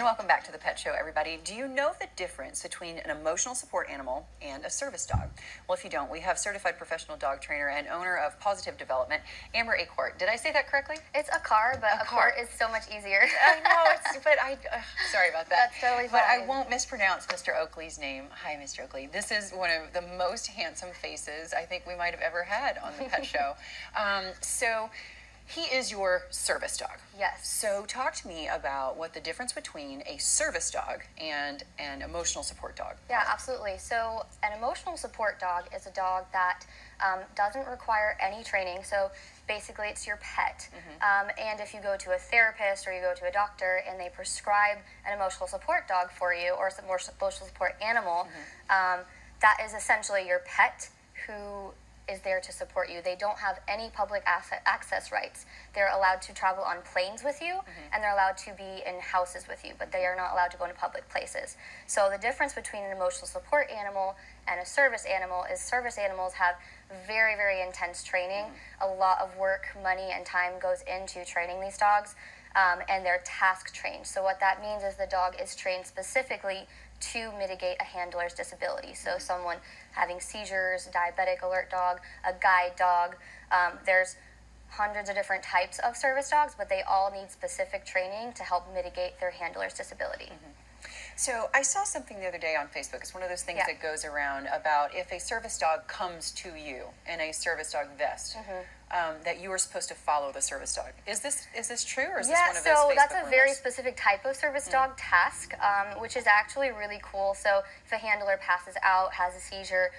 welcome back to the Pet Show, everybody. Do you know the difference between an emotional support animal and a service dog? Well, if you don't, we have certified professional dog trainer and owner of Positive Development, Amber Aquart. Did I say that correctly? It's Aquart, but Aquart is so much easier. I know, sorry about that. That's totally fine. But I won't mispronounce Mr. Oakley's name. Hi, Mr. Oakley. This is one of the most handsome faces I think we might have ever had on the Pet Show. So he is your service dog. Yes. So talk to me about what the difference between a service dog and an emotional support dog. Yeah, absolutely. So an emotional support dog is a dog that doesn't require any training. So basically it's your pet. And if you go to a therapist or you go to a doctor and they prescribe an emotional support dog for you or some more emotional support animal, that is essentially your pet who is there to support you. They don't have any public access rights. They're allowed to travel on planes with you, and they're allowed to be in houses with you, but they are not allowed to go into public places. So the difference between an emotional support animal and a service animal is service animals have very, very intense training. A lot of work, money, and time goes into training these dogs, and they're task trained. So what that means is the dog is trained specifically to mitigate a handler's disability. So someone having seizures, diabetic alert dog, a guide dog. There's hundreds of different types of service dogs, but they all need specific training to help mitigate their handler's disability. So I saw something the other day on Facebook. It's one of those things that goes around about if a service dog comes to you in a service dog vest, that you are supposed to follow the service dog. Is this true, or is this one of those Facebook that's a rumors? very specific type of service dog task, which is actually really cool. So if a handler passes out, has a seizure,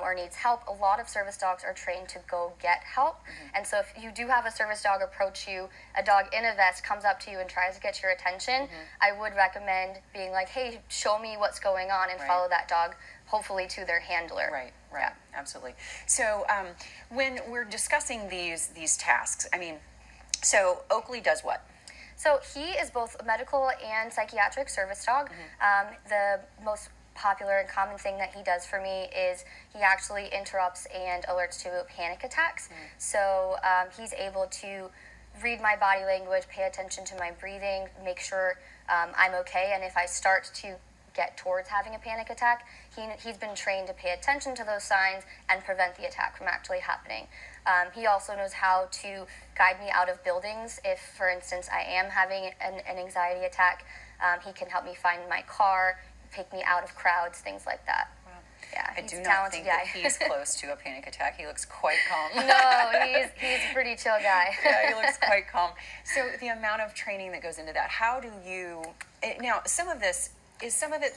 or needs help, a lot of service dogs are trained to go get help. And so if you do have a service dog approach you, a dog in a vest comes up to you and tries to get your attention, I would recommend being like, hey, show me what's going on, and follow that dog, hopefully to their handler. Right, absolutely. So when we're discussing these tasks, so Oakley does what? So he is both a medical and psychiatric service dog. The most popular and common thing that he does for me is he actually interrupts and alerts to panic attacks. So he's able to read my body language, pay attention to my breathing, make sure I'm okay, and if I start to get towards having a panic attack, he's been trained to pay attention to those signs and prevent the attack from actually happening. He also knows how to guide me out of buildings. If, for instance, I am having an anxiety attack, he can help me find my car, pick me out of crowds, things like that. Yeah, I do not think that he's close to a panic attack. He looks quite calm. No, he's a pretty chill guy. Yeah, he looks quite calm. So the amount of training that goes into that, how do you... Now, some of it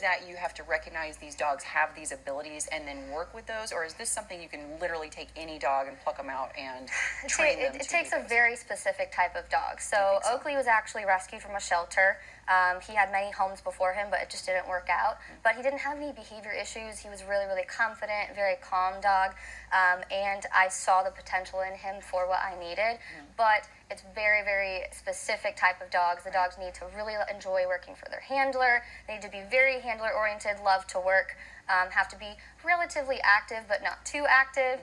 that you have to recognize these dogs have these abilities and then work with those, or is this something you can literally take any dog and pluck them out and train them? It takes a very specific type of dog. So Oakley was actually rescued from a shelter. He had many homes before him, but it just didn't work out. But he didn't have any behavior issues. He was really, really confident, very calm dog, and I saw the potential in him for what I needed. But it's very, very specific type of dogs. The dogs need to really enjoy working for their handler. They need to be very handler-oriented, love to work, have to be relatively active but not too active,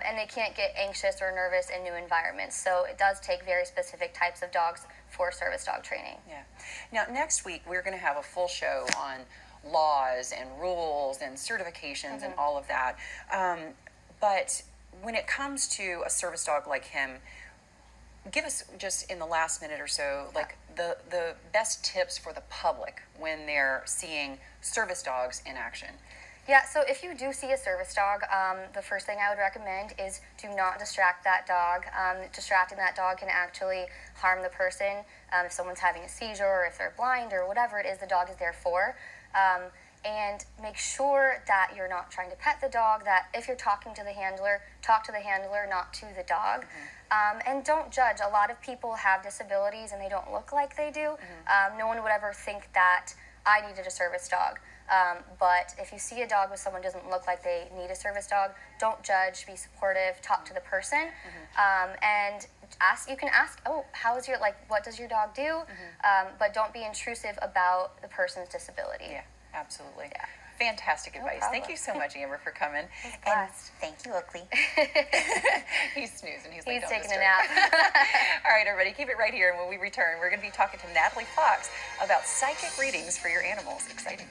and they can't get anxious or nervous in new environments. So it does take very specific types of dogs for service dog training. Yeah. Now, next week, we're going to have a full show on laws and rules and certifications and all of that. But when it comes to a service dog like him, give us, just in the last minute or so, like the best tips for the public when they're seeing service dogs in action. Yeah, so if you do see a service dog, the first thing I would recommend is do not distract that dog. Distracting that dog can actually harm the person. If someone's having a seizure or if they're blind or whatever it is the dog is there for. And make sure that you're not trying to pet the dog, that if you're talking to the handler, talk to the handler, not to the dog. And don't judge. A lot of people have disabilities and they don't look like they do. No one would ever think that I needed a service dog. But if you see a dog with someone who doesn't look like they need a service dog, don't judge, be supportive, talk to the person, and you can ask, oh, what does your dog do? But don't be intrusive about the person's disability. Yeah, absolutely. Yeah. Fantastic advice. Thank you so much, Amber, for coming. And thank you, Oakley. He's snoozing. He's like, He's "Don't taking a disturb." nap. All right, everybody, keep it right here. And when we return, we're going to be talking to Natalie Fox about psychic readings for your animals. Exciting.